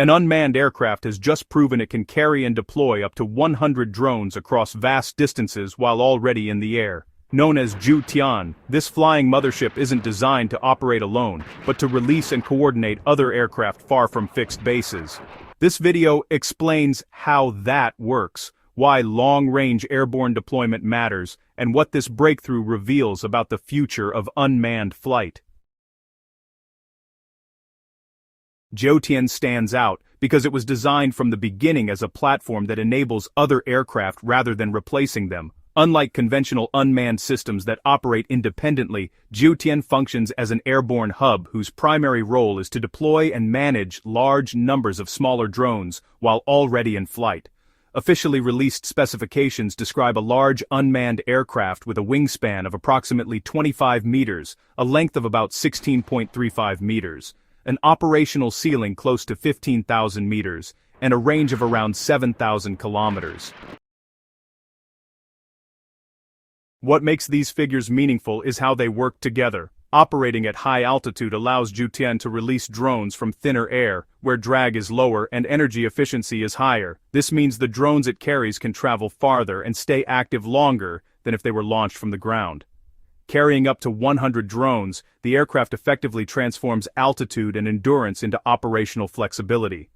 An unmanned aircraft has just proven it can carry and deploy up to 100 drones across vast distances while already in the air. Known as Jiu Tian, this flying mothership isn't designed to operate alone, but to release and coordinate other aircraft far from fixed bases. This video explains how that works, why long-range airborne deployment matters, and what this breakthrough reveals about the future of unmanned flight. Jiu Tian stands out because it was designed from the beginning as a platform that enables other aircraft rather than replacing them. Unlike conventional unmanned systems that operate independently, Jiu Tian functions as an airborne hub whose primary role is to deploy and manage large numbers of smaller drones while already in flight. Officially released specifications describe a large unmanned aircraft with a wingspan of approximately 25 meters, a length of about 16.35 meters, an operational ceiling close to 15,000 meters, and a range of around 7,000 kilometers. What makes these figures meaningful is how they work together. Operating at high altitude allows Jiu Tian to release drones from thinner air, where drag is lower and energy efficiency is higher. This means the drones it carries can travel farther and stay active longer than if they were launched from the ground. Carrying up to 100 drones, the aircraft effectively transforms altitude and endurance into operational flexibility.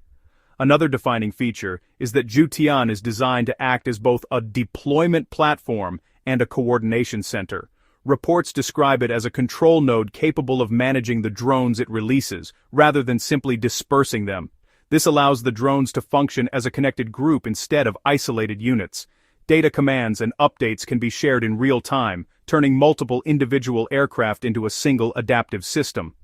Another defining feature is that Jiu Tian is designed to act as both a deployment platform and a coordination center. Reports describe it as a control node capable of managing the drones it releases, rather than simply dispersing them. This allows the drones to function as a connected group instead of isolated units. Data commands and updates can be shared in real time, turning multiple individual aircraft into a single adaptive system.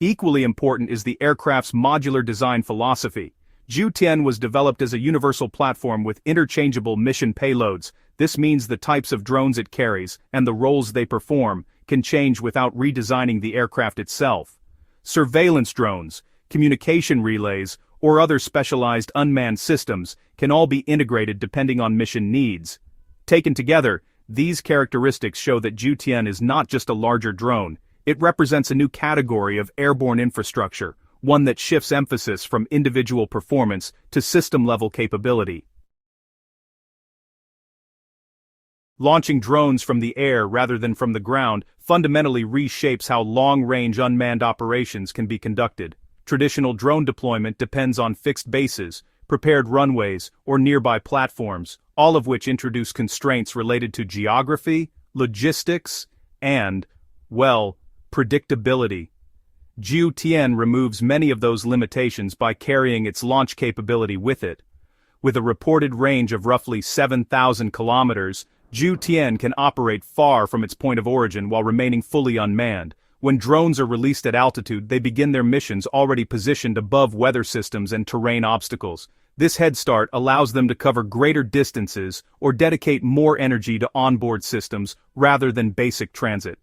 Equally important is the aircraft's modular design philosophy. Jiu Tian was developed as a universal platform with interchangeable mission payloads. This means the types of drones it carries, and the roles they perform, can change without redesigning the aircraft itself. Surveillance drones, communication relays, or other specialized unmanned systems can all be integrated depending on mission needs. Taken together, these characteristics show that Jiu Tian is not just a larger drone, it represents a new category of airborne infrastructure, one that shifts emphasis from individual performance to system-level capability. Launching drones from the air rather than from the ground fundamentally reshapes how long-range unmanned operations can be conducted. Traditional drone deployment depends on fixed bases, prepared runways, or nearby platforms, all of which introduce constraints related to geography, logistics, and, well, predictability. Jiu Tian removes many of those limitations by carrying its launch capability with it. With a reported range of roughly 7,000 kilometers, Jiu Tian can operate far from its point of origin while remaining fully unmanned. When drones are released at altitude, they begin their missions already positioned above weather systems and terrain obstacles. This head start allows them to cover greater distances or dedicate more energy to onboard systems rather than basic transit.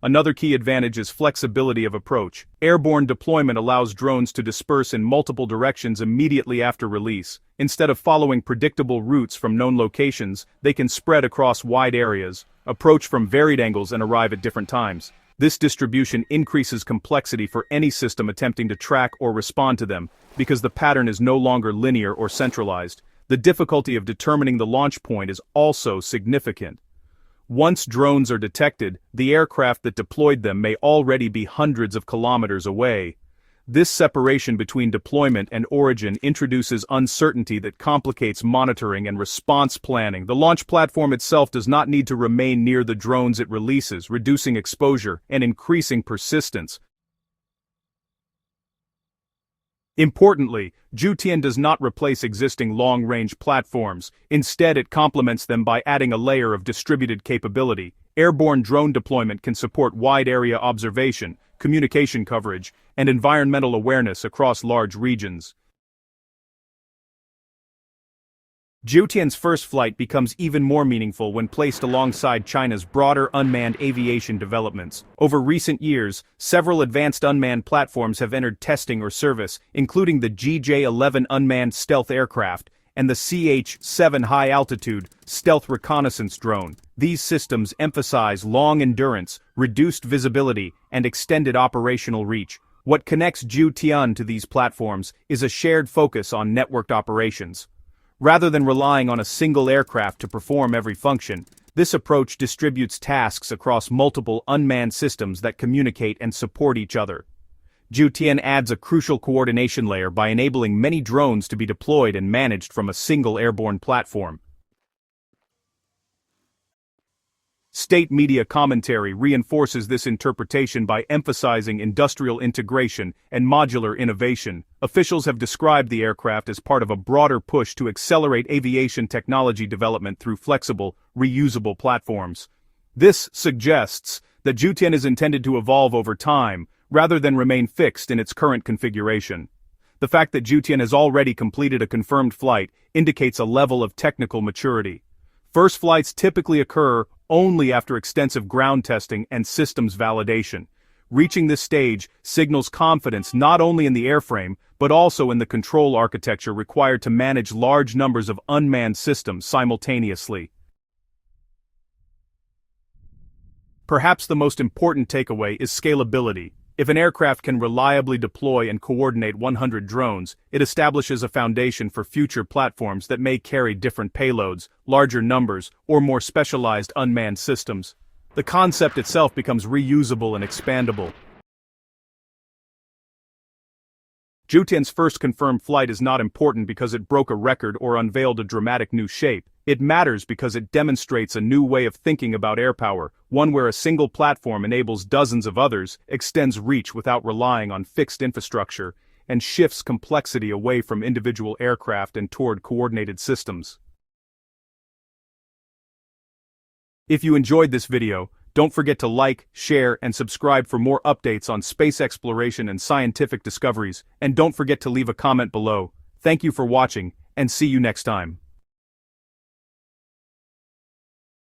Another key advantage is flexibility of approach. Airborne deployment allows drones to disperse in multiple directions immediately after release. Instead of following predictable routes from known locations, they can spread across wide areas, approach from varied angles and arrive at different times. This distribution increases complexity for any system attempting to track or respond to them, because the pattern is no longer linear or centralized. The difficulty of determining the launch point is also significant. Once drones are detected, the aircraft that deployed them may already be hundreds of kilometers away. This separation between deployment and origin introduces uncertainty that complicates monitoring and response planning. The launch platform itself does not need to remain near the drones it releases, reducing exposure and increasing persistence. Importantly, Jiu Tian does not replace existing long-range platforms. Instead, it complements them by adding a layer of distributed capability. Airborne drone deployment can support wide-area observation, communication coverage, and environmental awareness across large regions. Jiu Tian's first flight becomes even more meaningful when placed alongside China's broader unmanned aviation developments. Over recent years, several advanced unmanned platforms have entered testing or service, including the GJ-11 unmanned stealth aircraft and the CH-7 high-altitude stealth reconnaissance drone. These systems emphasize long endurance, reduced visibility, and extended operational reach. What connects Jiu Tian to these platforms is a shared focus on networked operations. Rather than relying on a single aircraft to perform every function, this approach distributes tasks across multiple unmanned systems that communicate and support each other. Jiu Tian adds a crucial coordination layer by enabling many drones to be deployed and managed from a single airborne platform. State media commentary reinforces this interpretation by emphasizing industrial integration and modular innovation. Officials have described the aircraft as part of a broader push to accelerate aviation technology development through flexible, reusable platforms. This suggests that Jiu Tian is intended to evolve over time, rather than remain fixed in its current configuration. The fact that Jiu Tian has already completed a confirmed flight indicates a level of technical maturity. First flights typically occur only after extensive ground testing and systems validation. Reaching this stage signals confidence not only in the airframe, but also in the control architecture required to manage large numbers of unmanned systems simultaneously. Perhaps the most important takeaway is scalability. If an aircraft can reliably deploy and coordinate 100 drones, it establishes a foundation for future platforms that may carry different payloads, larger numbers, or more specialized unmanned systems. The concept itself becomes reusable and expandable. Jiu Tian's first confirmed flight is not important because it broke a record or unveiled a dramatic new shape. It matters because it demonstrates a new way of thinking about air power, one where a single platform enables dozens of others, extends reach without relying on fixed infrastructure, and shifts complexity away from individual aircraft and toward coordinated systems. If you enjoyed this video, don't forget to like, share, and subscribe for more updates on space exploration and scientific discoveries, and don't forget to leave a comment below. Thank you for watching, and see you next time.